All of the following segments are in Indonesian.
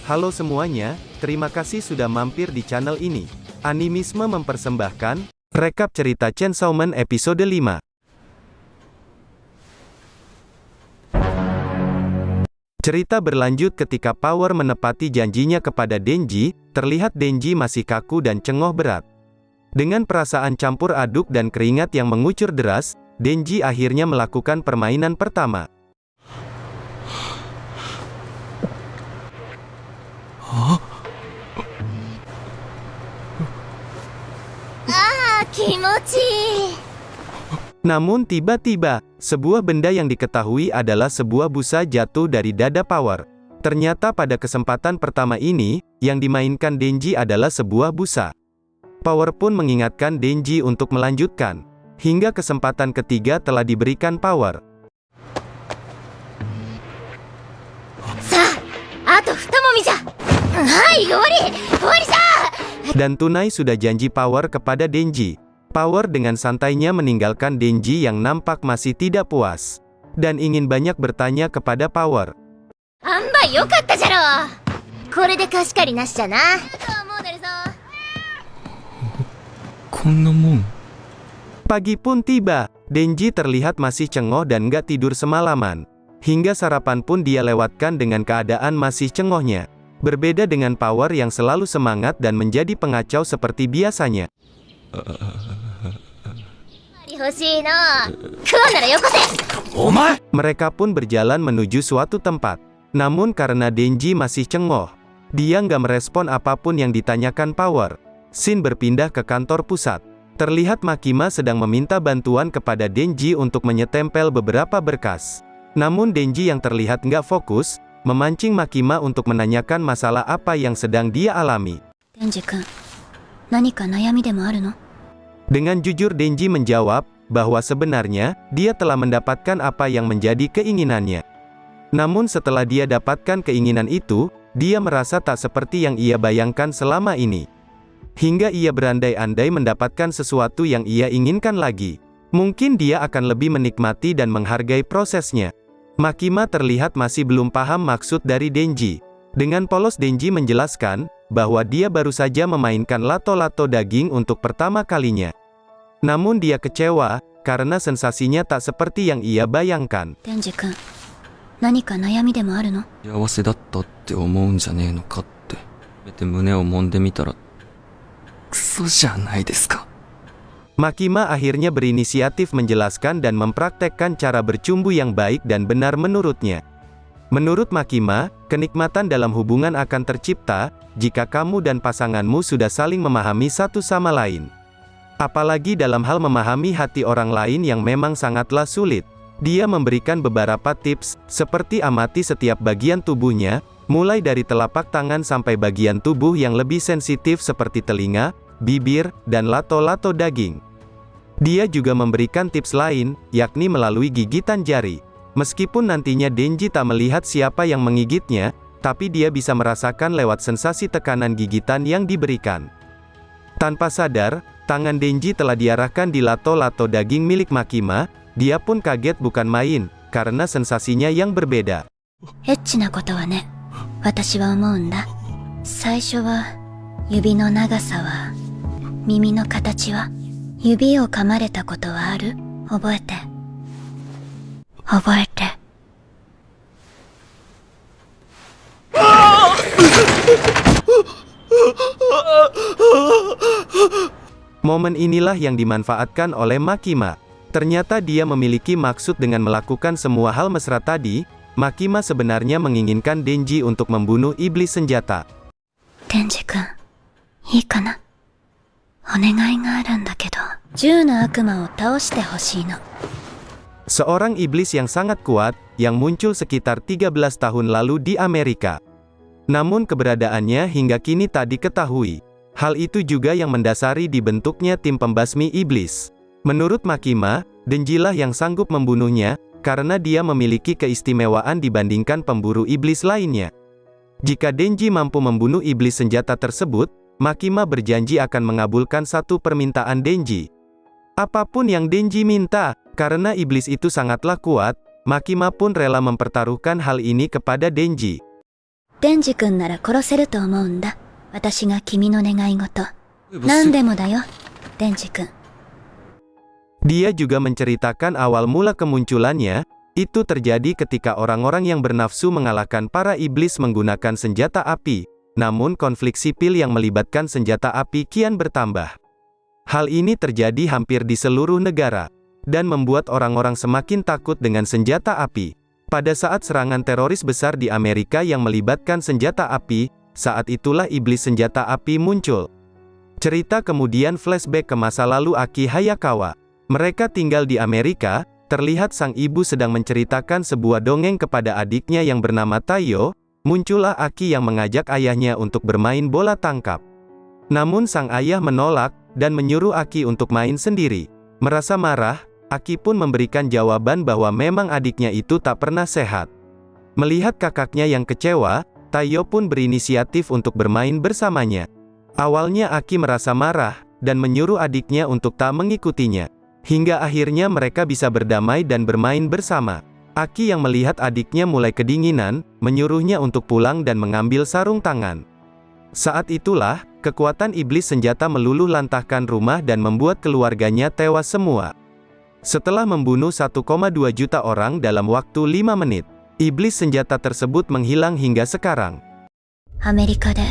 Halo semuanya, terima kasih sudah mampir di channel ini. Animisme mempersembahkan rekap cerita Chainsaw Man episode 5. Cerita berlanjut ketika Power menepati janjinya kepada Denji. Terlihat Denji masih kaku dan cenggoh berat. Dengan perasaan campur aduk dan keringat yang mengucur deras, Denji akhirnya melakukan permainan pertama. Namun tiba-tiba, sebuah benda yang diketahui adalah sebuah busa jatuh dari dada Power. Ternyata pada kesempatan pertama ini, yang dimainkan Denji adalah sebuah busa. Power pun mengingatkan Denji untuk melanjutkan. Hingga kesempatan ketiga telah diberikan Power. Dan tunai sudah janji Power kepada Denji. Power dengan santainya meninggalkan Denji yang nampak masih tidak puas. Dan ingin banyak bertanya kepada Power. Pagi pun tiba. Denji terlihat masih cenggoh dan gak tidur semalaman. Hingga sarapan pun dia lewatkan dengan keadaan masih cenggohnya. Berbeda dengan Power yang selalu semangat dan menjadi pengacau seperti biasanya. Mereka pun berjalan menuju suatu tempat. Namun karena Denji masih cenggoh, dia nggak merespon apapun yang ditanyakan Power. Shin berpindah ke kantor pusat. Terlihat Makima sedang meminta bantuan kepada Denji untuk menyetempel beberapa berkas. Namun Denji yang terlihat nggak fokus, memancing Makima untuk menanyakan masalah apa yang sedang dia alami. Dengan jujur Denji menjawab, bahwa sebenarnya, dia telah mendapatkan apa yang menjadi keinginannya. Namun setelah dia dapatkan keinginan itu, dia merasa tak seperti yang ia bayangkan selama ini. Hingga ia berandai-andai mendapatkan sesuatu yang ia inginkan lagi. Mungkin dia akan lebih menikmati dan menghargai prosesnya. Makima terlihat masih belum paham maksud dari Denji. Dengan polos Denji menjelaskan, bahwa dia baru saja memainkan lato-lato daging untuk pertama kalinya. Namun dia kecewa, karena sensasinya tak seperti yang ia bayangkan. Makima akhirnya berinisiatif menjelaskan dan mempraktekkan cara bercumbu yang baik dan benar menurutnya. Menurut Makima, kenikmatan dalam hubungan akan tercipta, jika kamu dan pasanganmu sudah saling memahami satu sama lain. Apalagi dalam hal memahami hati orang lain yang memang sangatlah sulit. Dia memberikan beberapa tips, seperti amati setiap bagian tubuhnya, mulai dari telapak tangan sampai bagian tubuh yang lebih sensitif seperti telinga, bibir, dan lato-lato daging. Dia juga memberikan tips lain, yakni melalui gigitan jari. Meskipun nantinya Denji tak melihat siapa yang menggigitnya, tapi dia bisa merasakan lewat sensasi tekanan gigitan yang diberikan. Tanpa sadar, tangan Denji telah diarahkan di lato-lato daging milik Makima. Dia pun kaget bukan main, karena sensasinya yang berbeda. Momen inilah yang dimanfaatkan oleh Makima. Ternyata dia memiliki maksud dengan melakukan semua hal mesra tadi. Makima sebenarnya menginginkan Denji untuk membunuh iblis senjata. Denji-kun, ii kana? Seorang iblis yang sangat kuat, yang muncul sekitar 13 tahun lalu di Amerika. Namun keberadaannya hingga kini tak diketahui. Hal itu juga yang mendasari dibentuknya tim pembasmi iblis. Menurut Makima, Denjilah yang sanggup membunuhnya, karena dia memiliki keistimewaan dibandingkan pemburu iblis lainnya. Jika Denji mampu membunuh iblis senjata tersebut, Makima berjanji akan mengabulkan satu permintaan Denji. Apapun yang Denji minta, karena iblis itu sangatlah kuat, Makima pun rela mempertaruhkan hal ini kepada Denji. デンジ君なら殺せると思うんだ。私が君の願い事。何でもだよ、デンジ君。Dia juga menceritakan awal mula kemunculannya, itu terjadi ketika orang-orang yang bernafsu mengalahkan para iblis menggunakan senjata api, namun konflik sipil yang melibatkan senjata api kian bertambah. Hal ini terjadi hampir di seluruh negara, dan membuat orang-orang semakin takut dengan senjata api. Pada saat serangan teroris besar di Amerika yang melibatkan senjata api, saat itulah iblis senjata api muncul. Cerita kemudian flashback ke masa lalu Aki Hayakawa. Mereka tinggal di Amerika, terlihat sang ibu sedang menceritakan sebuah dongeng kepada adiknya yang bernama Taiyo, muncullah Aki yang mengajak ayahnya untuk bermain bola tangkap. Namun sang ayah menolak, dan menyuruh Aki untuk main sendiri. Merasa marah, Aki pun memberikan jawaban bahwa memang adiknya itu tak pernah sehat. Melihat kakaknya yang kecewa, Taiyo pun berinisiatif untuk bermain bersamanya. Awalnya Aki merasa marah, dan menyuruh adiknya untuk tak mengikutinya. Hingga akhirnya mereka bisa berdamai dan bermain bersama. Aki yang melihat adiknya mulai kedinginan, menyuruhnya untuk pulang dan mengambil sarung tangan. Saat itulah, kekuatan iblis senjata meluluh lantahkan rumah dan membuat keluarganya tewas semua. Setelah membunuh 1,2 juta orang dalam waktu 5 menit, iblis senjata tersebut menghilang hingga sekarang. アメリカで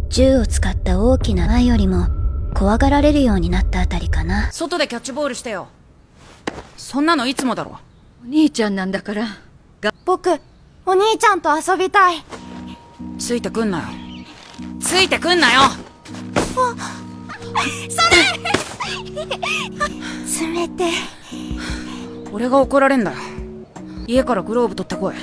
銃を使った大きな前よりも怖がられるようになったあたりかな。外でキャッチボールしてよ。そんなのいつもだろ。お兄ちゃんなんだから。僕、お兄ちゃんと遊びたい。ついてくんなよ。ついてくんなよ。冷て。俺が怒られんだよ。家からグローブ取ってこい。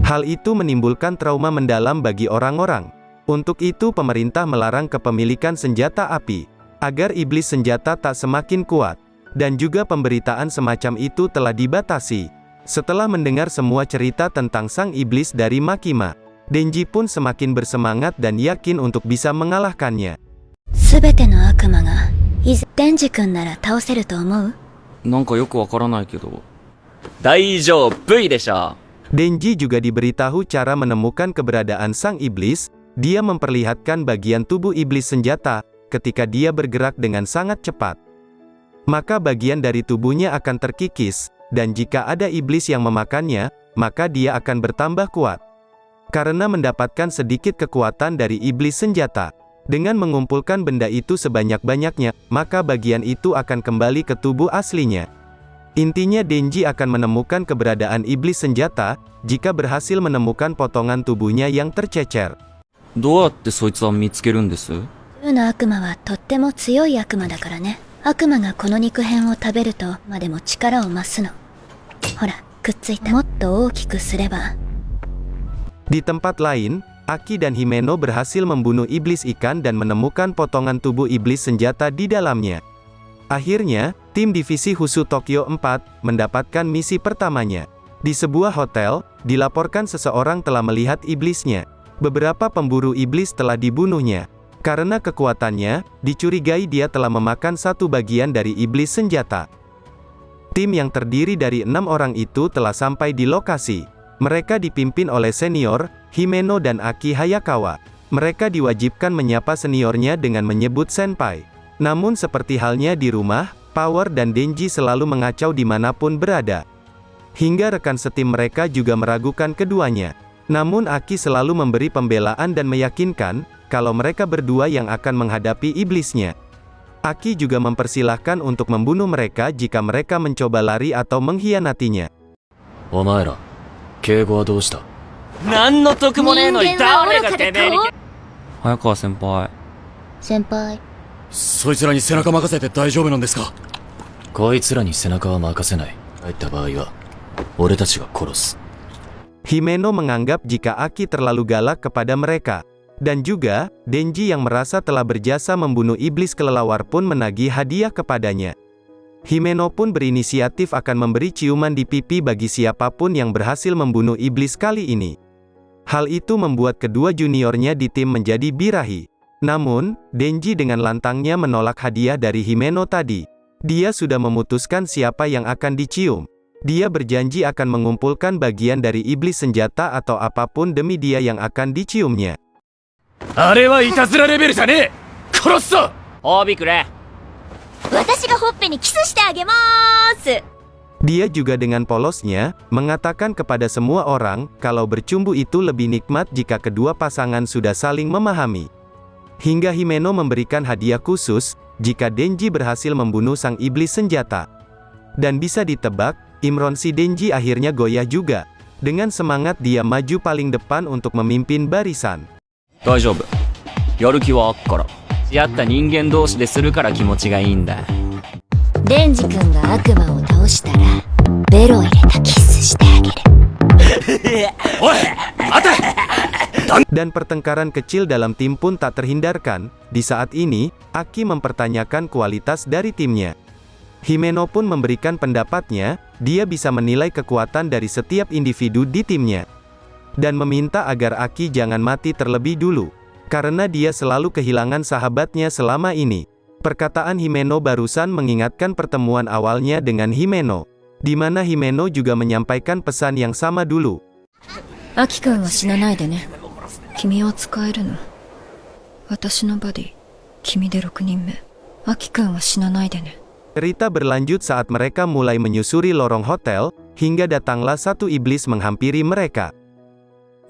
Hal itu menimbulkan trauma mendalam bagi orang-orang. Untuk itu pemerintah melarang kepemilikan senjata api, agar iblis senjata tak semakin kuat. Dan juga pemberitaan semacam itu telah dibatasi. Setelah mendengar semua cerita tentang sang iblis dari Makima, Denji pun semakin bersemangat dan yakin untuk bisa mengalahkannya. すべての悪魔がデンジ君なら倒せると思う？なんかよくわからないけど。大丈夫でしょ。Denji juga diberitahu cara menemukan keberadaan sang iblis. Dia memperlihatkan bagian tubuh iblis senjata, ketika dia bergerak dengan sangat cepat. Maka bagian dari tubuhnya akan terkikis, dan jika ada iblis yang memakannya, maka dia akan bertambah kuat. Karena mendapatkan sedikit kekuatan dari iblis senjata, dengan mengumpulkan benda itu sebanyak-banyaknya, maka bagian itu akan kembali ke tubuh aslinya. Intinya Denji akan menemukan keberadaan iblis senjata, jika berhasil menemukan potongan tubuhnya yang tercecer. どうやってそいつは見つけるんです？銃の悪魔はとっても強い悪魔だからね。悪魔がこの肉片を食べるとまでも力を増すの。ほら、くっついた。もっと大きくすれば。Di tempat lain, Aki dan Himeno berhasil membunuh iblis ikan dan menemukan potongan tubuh iblis senjata di dalamnya. Akhirnya, tim divisi Husu Tokyo 4 mendapatkan misi pertamanya. Di sebuah hotel, dilaporkan seseorang telah melihat iblisnya. Beberapa pemburu iblis telah dibunuhnya. Karena kekuatannya, dicurigai dia telah memakan satu bagian dari iblis senjata. Tim yang terdiri dari 6 orang itu telah sampai di lokasi. Mereka dipimpin oleh senior, Himeno dan Aki Hayakawa. Mereka diwajibkan menyapa seniornya dengan menyebut senpai. Namun seperti halnya di rumah, Power dan Denji selalu mengacau dimanapun berada. Hingga rekan setim mereka juga meragukan keduanya. Namun Aki selalu memberi pembelaan dan meyakinkan, kalau mereka berdua yang akan menghadapi iblisnya. Aki juga mempersilahkan untuk membunuh mereka jika mereka mencoba lari atau mengkhianatinya. お前ら、敬語はどうした？何の得もねえのに誰がてめえに。早川先輩。先輩。そいつらに背中任せて大丈夫なんですか？こいつらに背中は任せない。入った場合は、俺たちが殺す。Himeno menganggap jika Aki terlalu galak kepada mereka. Dan juga, Denji yang merasa telah berjasa membunuh iblis kelelawar pun menagih hadiah kepadanya. Himeno pun berinisiatif akan memberi ciuman di pipi bagi siapapun yang berhasil membunuh iblis kali ini. Hal itu membuat kedua juniornya di tim menjadi birahi. Namun, Denji dengan lantangnya menolak hadiah dari Himeno tadi. Dia sudah memutuskan siapa yang akan dicium. Dia berjanji akan mengumpulkan bagian dari iblis senjata atau apapun demi dia yang akan diciumnya. あれはいたずらレベルじゃねえ。殺すぞ。褒美くれ。私がほっぺにキスしてあげまーす。 Dia juga dengan polosnya, mengatakan kepada semua orang, kalau bercumbu itu lebih nikmat jika kedua pasangan sudah saling memahami. Hingga Himeno memberikan hadiah khusus, jika Denji berhasil membunuh sang iblis senjata. Dan bisa ditebak, Imron si Denji akhirnya goyah juga. Dengan semangat dia maju paling depan untuk memimpin barisan. 大丈夫。やる気はあっから。付き合った人間同士でするから気持ちがいいんだ。デンジ君が悪魔を倒したら、ベロを入れたキスしてあげる。 Dan pertengkaran kecil dalam tim pun tak terhindarkan. Di saat ini, Aki mempertanyakan kualitas dari timnya. Himeno pun memberikan pendapatnya, dia bisa menilai kekuatan dari setiap individu di timnya. Dan meminta agar Aki jangan mati terlebih dulu. Karena dia selalu kehilangan sahabatnya selama ini. Perkataan Himeno barusan mengingatkan pertemuan awalnya dengan Himeno. Di mana Himeno juga menyampaikan pesan yang sama dulu. アキ君は死なないでね。君は使えるの。私のバディ、君で6人目。アキ君は死なないでね。 Cerita berlanjut saat mereka mulai menyusuri lorong hotel, hingga datanglah satu iblis menghampiri mereka.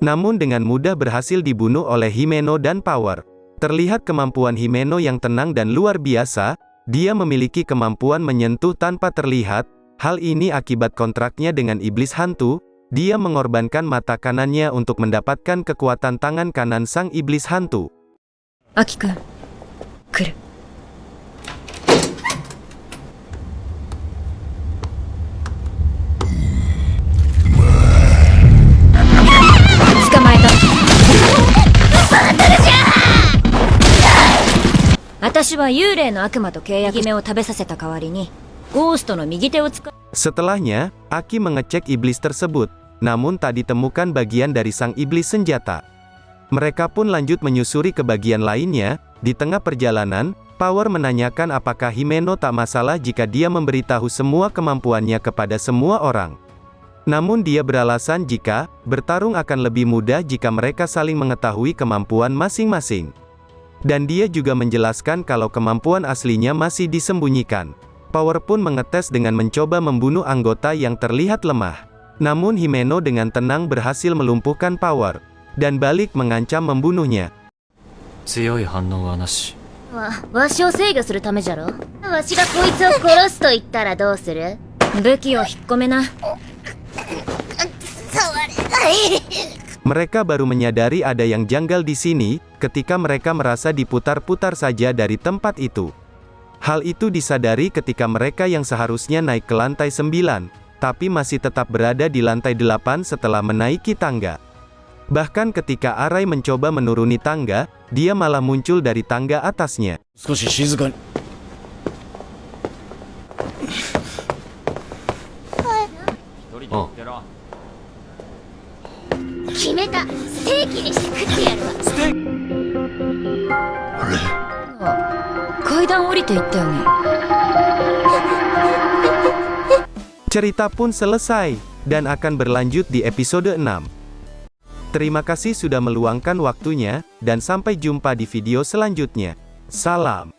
Namun dengan mudah berhasil dibunuh oleh Himeno dan Power. Terlihat kemampuan Himeno yang tenang dan luar biasa, dia memiliki kemampuan menyentuh tanpa terlihat, hal ini akibat kontraknya dengan iblis hantu, dia mengorbankan mata kanannya untuk mendapatkan kekuatan tangan kanan sang iblis hantu. アキ君、来る。捕まえた。私は幽霊の悪魔と契約姫を食べさせた代わりにゴーストの右手を使う。 Setelahnya, Aki mengecek iblis tersebut, namun tak ditemukan bagian dari sang iblis senjata. Mereka pun lanjut menyusuri ke bagian lainnya. Di tengah perjalanan, Power menanyakan apakah Himeno tak masalah jika dia memberitahu semua kemampuannya kepada semua orang. Namun dia beralasan jika bertarung akan lebih mudah jika mereka saling mengetahui kemampuan masing-masing. Dan dia juga menjelaskan kalau kemampuan aslinya masih disembunyikan. Power pun mengetes dengan mencoba membunuh anggota yang terlihat lemah. Namun Himeno dengan tenang berhasil melumpuhkan Power, dan balik mengancam membunuhnya. 強い反応はなし。わしを制御するためじゃろ。わしがこいつを殺すと言ったらどうする？武器を引っ込めな。 Mereka baru menyadari ada yang janggal di sini, ketika mereka merasa diputar-putar saja dari tempat itu. Hal itu disadari ketika mereka yang seharusnya naik ke lantai 9, tapi masih tetap berada di lantai 8 setelah menaiki tangga. Bahkan ketika Arai mencoba menuruni tangga, dia malah muncul dari tangga atasnya. 少し静かに。あ、決めた。ステーキにして食ってやるわ。ステーキ。階段降りていったよね。 Cerita pun selesai, dan akan berlanjut di episode 6. Terima kasih sudah meluangkan waktunya, dan sampai jumpa di video selanjutnya. Salam.